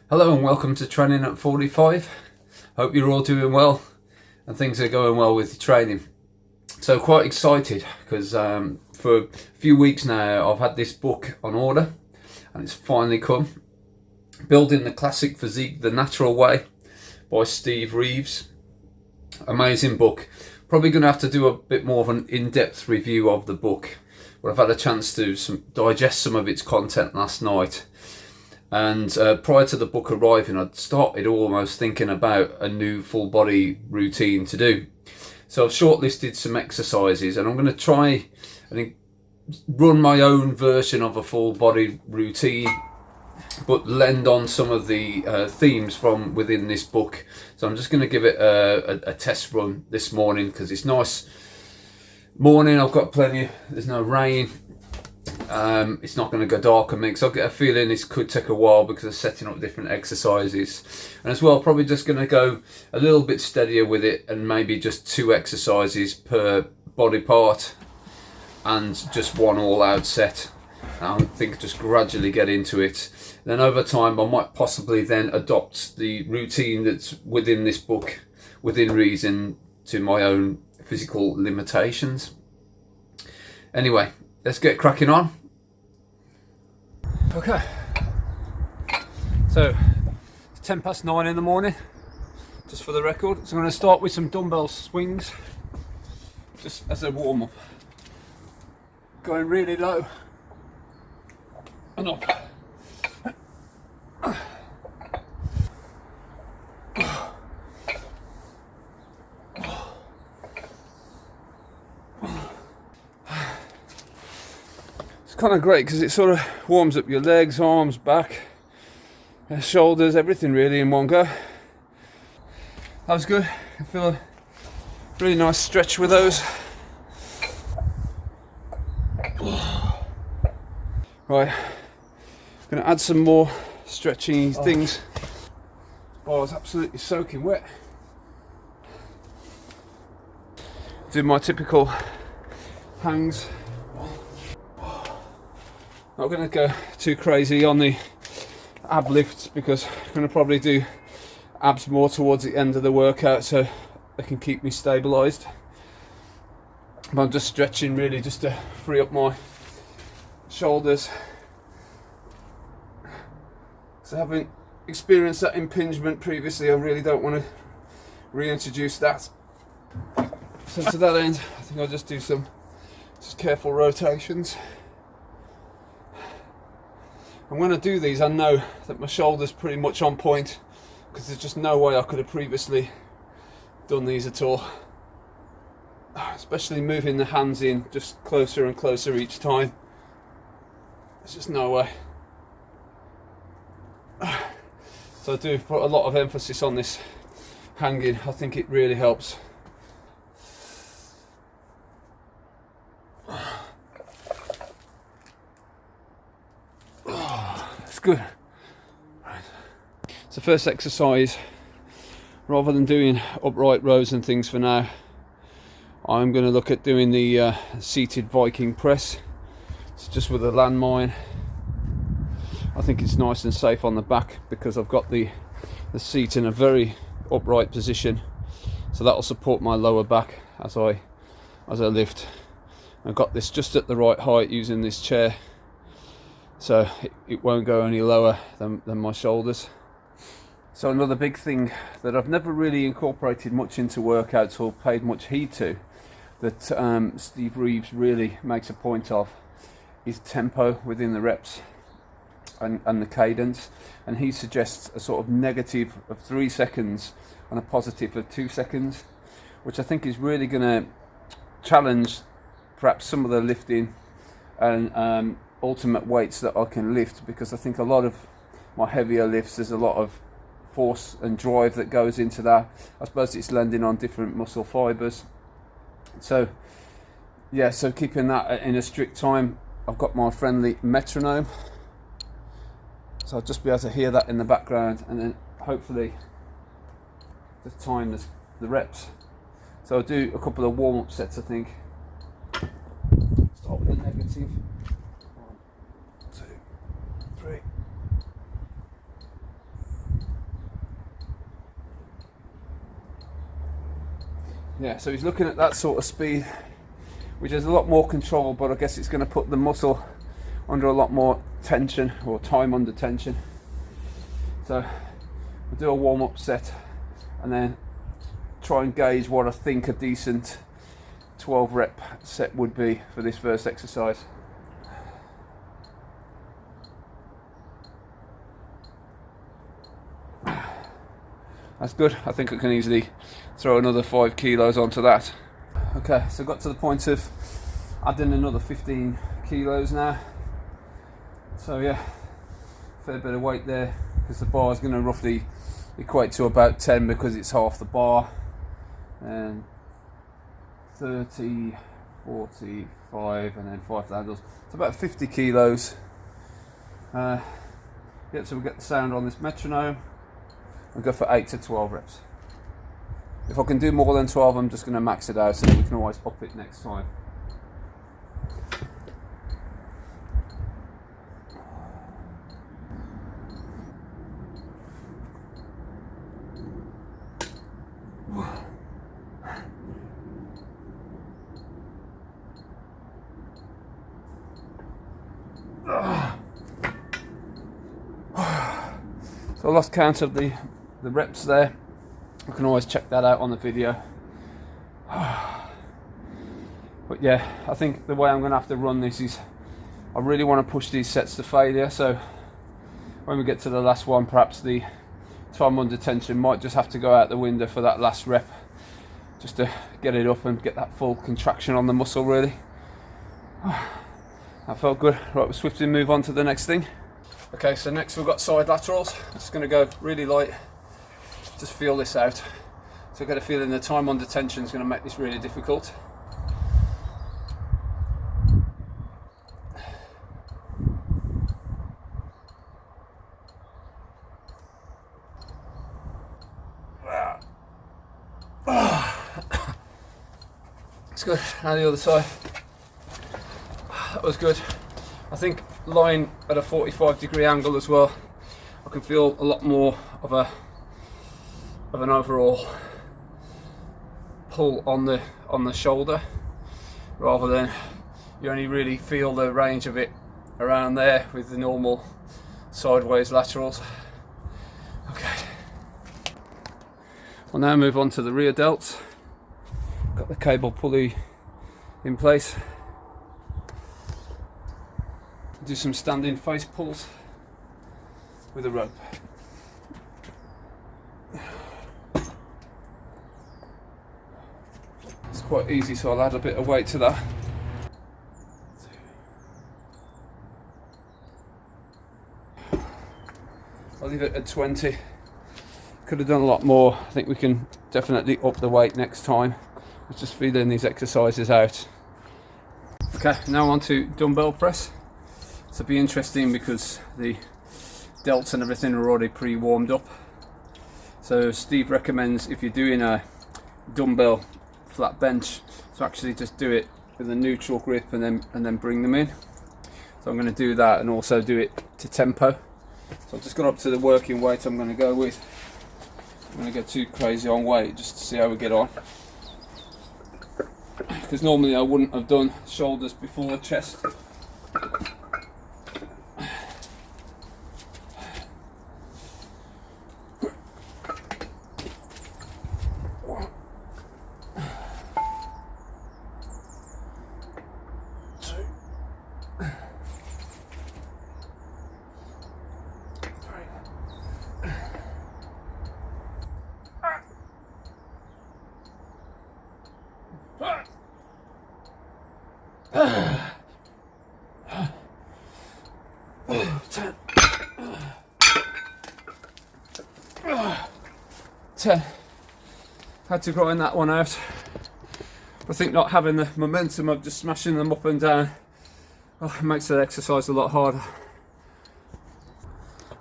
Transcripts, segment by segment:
Hello and welcome to Training at 45. Hope you're all doing well and things are going well with your training. So quite excited because for a few weeks now I've had this book on order and it's finally come. Building the Classic Physique the Natural Way by Reeves. Amazing book. Probably going to have to do a bit more of an in-depth review of the book, but I've had a chance to digest some of its content last night. And prior to the book arriving, I'd started almost thinking about a new full body routine to do. So I've shortlisted some exercises and I'm going to try and run my own version of a full body routine, but lend on some of the themes from within this book. So I'm just going to give it a test run this morning because it's nice morning. I've got plenty, there's no rain. It's not going to go dark on me because I get a feeling this could take a while because of setting up different exercises, and as well probably just going to go a little bit steadier with it and maybe just 2 exercises per body part and just one all-out set. I think just gradually get into it. Then over time I might possibly then adopt the routine that's within this book within reason to my own physical limitations. Anyway, let's get cracking on. Okay, so it's 9:10 in the morning, just for the record. So I'm going to start with some dumbbell swings, just as a warm up. Going really low and up. It's kind of great because it sort of warms up your legs, arms, back, shoulders, everything really in one go. That was good. I feel a really nice stretch with those. Right, I'm going to add some more stretchy things. Oh, it's absolutely soaking wet. Do my typical hangs. Not going to go too crazy on the ab lifts because I'm going to probably do abs more towards the end of the workout so they can keep me stabilised. But I'm just stretching really just to free up my shoulders. So having experienced that impingement previously, I really don't want to reintroduce that. So to that end, I think I'll just do some careful rotations. I'm going to do these. I know that my shoulder's pretty much on point because there's just no way I could have previously done these at all. Especially moving the hands in just closer and closer each time. There's just no way. So I do put a lot of emphasis on this hanging. I think it really helps. Good. Right. So first exercise, rather than doing upright rows and things for now, I'm going to look at doing the seated Viking press. It's just with a landmine. I think it's nice and safe on the back because I've got the seat in a very upright position, so that'll support my lower back as I lift. I've got this just at the right height using this chair, so it won't go any lower than my shoulders. So another big thing that I've never really incorporated much into workouts or paid much heed to, that Reeves really makes a point of, is tempo within the reps and the cadence. And he suggests a sort of negative of 3 seconds and a positive of 2 seconds, which I think is really going to challenge perhaps some of the lifting and ultimate weights that I can lift, because I think a lot of my heavier lifts, there's a lot of force and drive that goes into that. I suppose it's landing on different muscle fibers. So yeah, so keeping that in a strict time. I've got my friendly metronome, so I'll just be able to hear that in the background, and then hopefully just time the reps. So I'll do a couple of warm-up sets, I think. Start with the negative. 1, 2, 3. Yeah, so he's looking at that sort of speed, which is a lot more control, but I guess it's going to put the muscle under a lot more tension, or time under tension. So we'll do a warm-up set and then try and gauge what I think a decent 12 rep set would be for this first exercise. That's good. I think I can easily throw another 5 kilos onto that. Okay, so got to the point of adding another 15 kilos now. So yeah, fair bit of weight there, because the bar is going to roughly equate to about 10 because it's half the bar. And 30, 45, and then 5 handles. It's about 50 kilos. Yeah, so we'll get the sound on this metronome and go for 8 to 12 reps. If I can do more than 12, I'm just going to max it out, so we can always up it next time. So I lost count of the reps there. I can always check that out on the video. But yeah, I think the way I'm going to have to run this is I really want to push these sets to failure. So when we get to the last one, perhaps the time under tension might just have to go out the window for that last rep, just to get it up and get that full contraction on the muscle really. That felt good. Right, we'll swiftly move on to the next thing. Okay, so next we've got side laterals. I'm just going to go really light, just feel this out. So I get a feeling the time under tension is going to make this really difficult. It's good. Now the other side. That was good. I think lying at a 45-degree angle as well, I can feel a lot more of an overall pull on the shoulder, rather than you only really feel the range of it around there with the normal sideways laterals. Okay. We'll now move on to the rear delts. Got the cable pulley in place. Do some standing face pulls with a rope. It's quite easy, so I'll add a bit of weight to that. I'll leave it at 20. Could have done a lot more. I think we can definitely up the weight next time. Let's just feeling these exercises out. Okay, now on to dumbbell press. So it'll be interesting because the delts and everything are already pre-warmed up. So Steve recommends, if you're doing a dumbbell flat bench, to actually just do it with a neutral grip and then bring them in. So I'm going to do that and also do it to tempo. So I've just gone up to the working weight I'm going to go with. I'm going to go too crazy on weight just to see how we get on. Because normally I wouldn't have done shoulders before chest. Had to grind that one out. I think not having the momentum of just smashing them up and down makes the exercise a lot harder.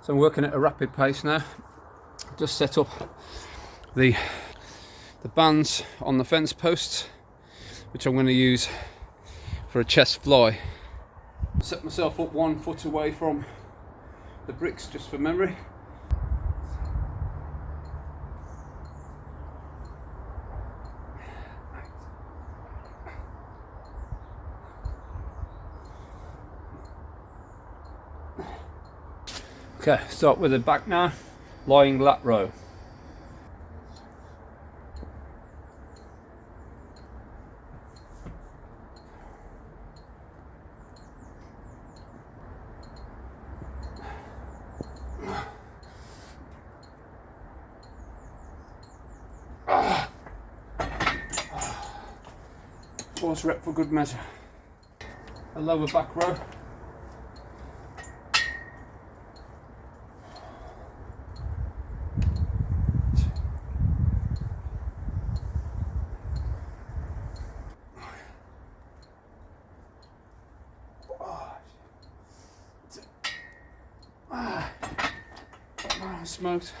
So I'm working at a rapid pace now. Just set up the bands on the fence posts, which I'm going to use for a chest fly. Set myself up 1 foot away from the bricks just for memory. Okay, start with the back now, lying lat row. Fourth rep for good measure. A lower back row. Smoked.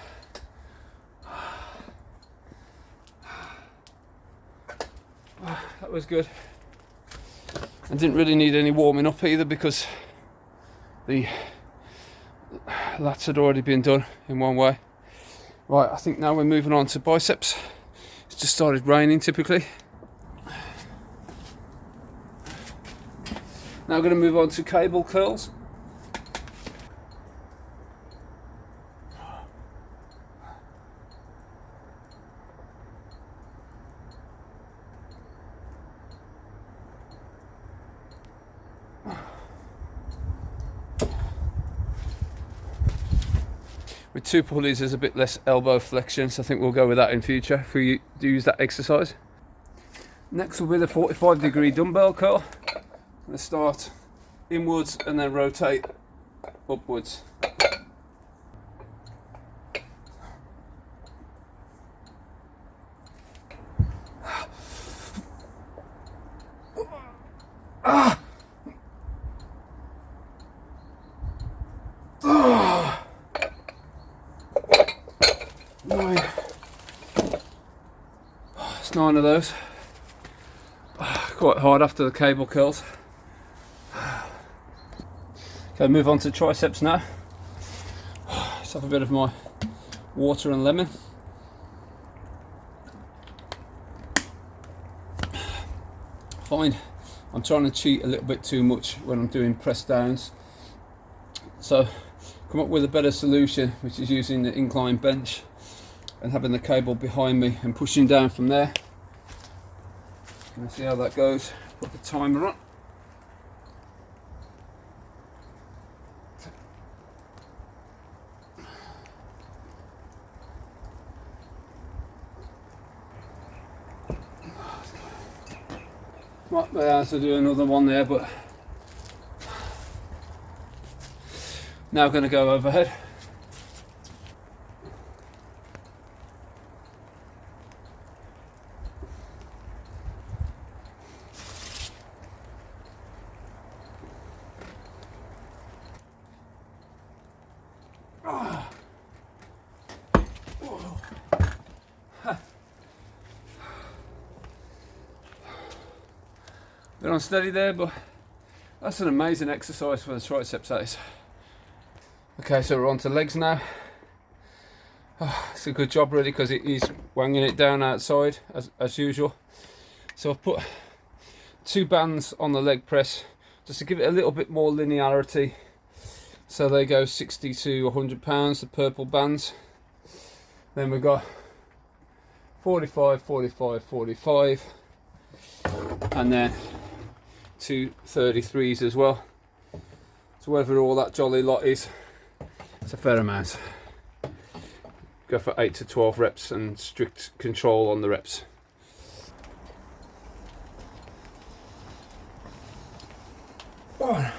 That was good. I didn't really need any warming up either because the lats had already been done in one way. Right, I think now we're moving on to biceps. It's just started raining typically. Now we're going to move on to cable curls. With two pulleys there's a bit less elbow flexion, so I think we'll go with that in future if we do use that exercise. Next will be the 45-degree dumbbell curl. Let's start inwards and then rotate upwards. It's 9 of those. Quite hard after the cable curls. Okay, move on to triceps now. Let's have a bit of my water and lemon. Fine, I'm trying to cheat a little bit too much when I'm doing press downs. So come up with a better solution, which is using the incline bench and having the cable behind me and pushing down from there. Let's see how that goes. Put the timer on. Might be able to do another one there, but now going to go overhead. Bit unsteady there, but that's an amazing exercise for the triceps, that is. Okay, so we're on to legs now. It's a good job really because he's wanging it down outside as usual. So I've put 2 bands on the leg press just to give it a little bit more linearity. So they go 60 to 100 pounds, the purple bands. Then we've got 45, 45, 45, and then 2 33s as well. So whatever all that jolly lot is, it's a fair amount. Go for 8 to 12 reps and strict control on the reps. One,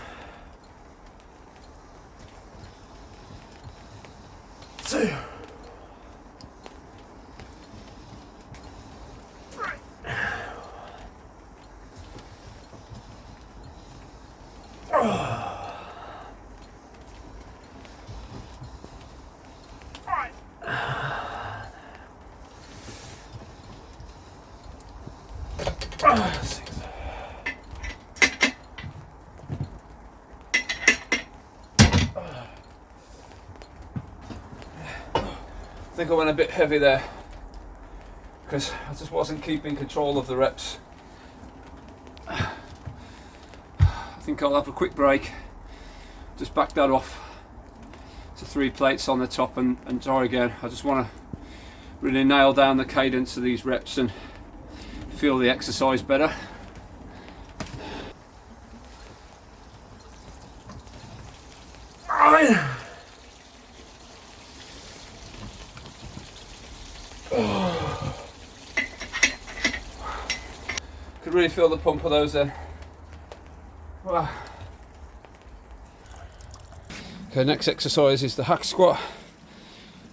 2, 3, 6. I think I went a bit heavy there because I just wasn't keeping control of the reps. I think I'll have a quick break, just back that off. It's a 3 plates on the top and try again. I just want to really nail down the cadence of these reps and feel the exercise better. Could really feel the pump of those then. Wow. Okay, next exercise is the hack squat.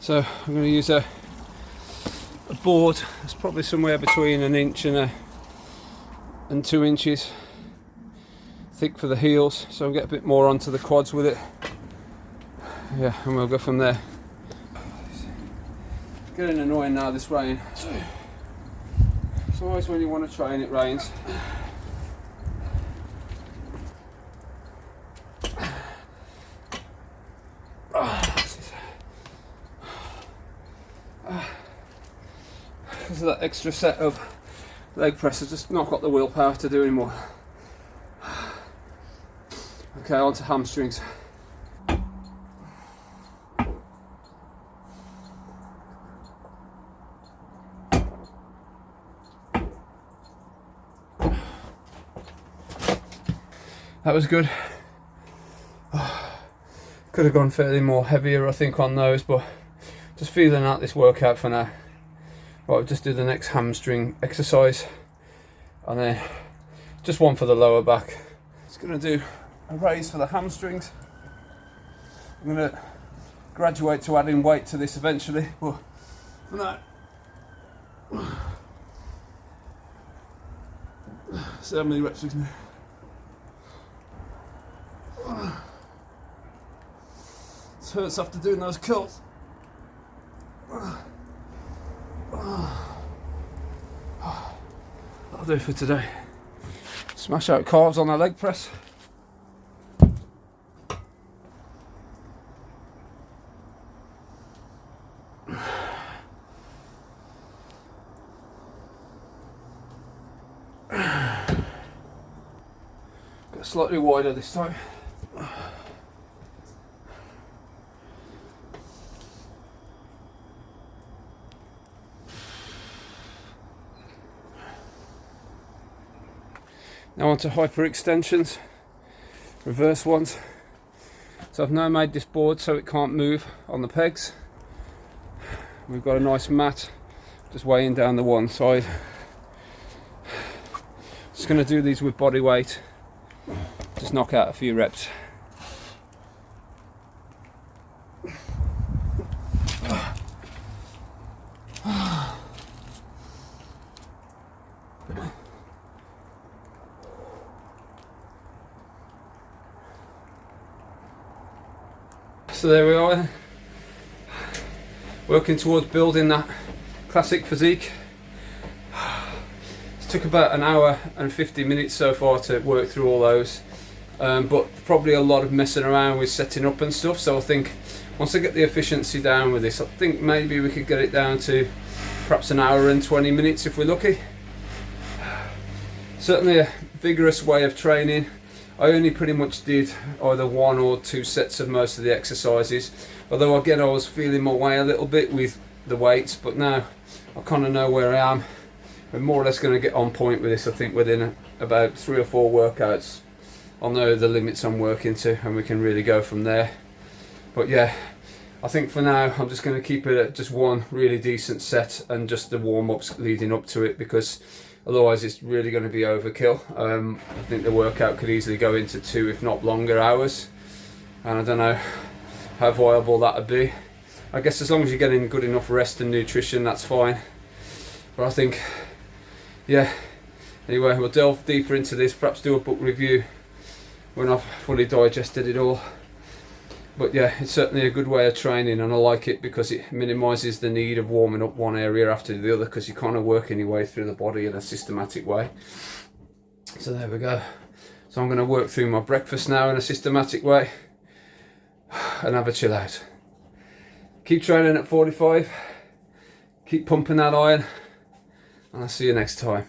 So I'm going to use a board that's probably somewhere between 1 inch and 2 inches thick for the heels, so I'll get a bit more onto the quads with it. Yeah, and we'll go from there. It's getting annoying now, this rain. It's always when you want to train it rains. Because of that extra set of leg press, I've just not got the willpower to do anymore. Okay, on to hamstrings. That was good. Could have gone fairly more heavier, I think, on those, but just feeling out this workout for now. Right, I'll just do the next hamstring exercise, and then just one for the lower back. Just going to do a raise for the hamstrings. I'm going to graduate to adding weight to this eventually, but for now, see how many reps we can do. It hurts after doing those curls. That'll do for today. Smash out carbs on the leg press. Get slightly wider this time. Now on to hyperextensions, reverse ones. So I've now made this board so it can't move on the pegs. We've got a nice mat just weighing down the one side. Just going to do these with body weight, just knock out a few reps. So there we are, working towards building that classic physique. It took about 1 hour and 50 minutes so far to work through all those, but probably a lot of messing around with setting up and stuff. So I think once I get the efficiency down with this, I think maybe we could get it down to perhaps 1 hour and 20 minutes if we're lucky. Certainly a vigorous way of training. I only pretty much did either 1 or 2 sets of most of the exercises, although again I was feeling my way a little bit with the weights, but now I kind of know where I am. We're more or less going to get on point with this. I think within about 3 or 4 workouts I'll know the limits I'm working to, and we can really go from there. But yeah, I think for now I'm just going to keep it at just 1 really decent set and just the warm-ups leading up to it, because otherwise it's really going to be overkill. I think the workout could easily go into 2 if not longer hours, and I don't know how viable that would be. I guess as long as you're getting good enough rest and nutrition, that's fine. But I think, yeah, anyway, we'll delve deeper into this, perhaps do a book review when I've fully digested it all. But yeah, it's certainly a good way of training, and I like it because it minimises the need of warming up one area after the other, because you kind of work your way through the body in a systematic way. So there we go. So I'm going to work through my breakfast now in a systematic way and have a chill out. Keep training at 45, keep pumping that iron, and I'll see you next time.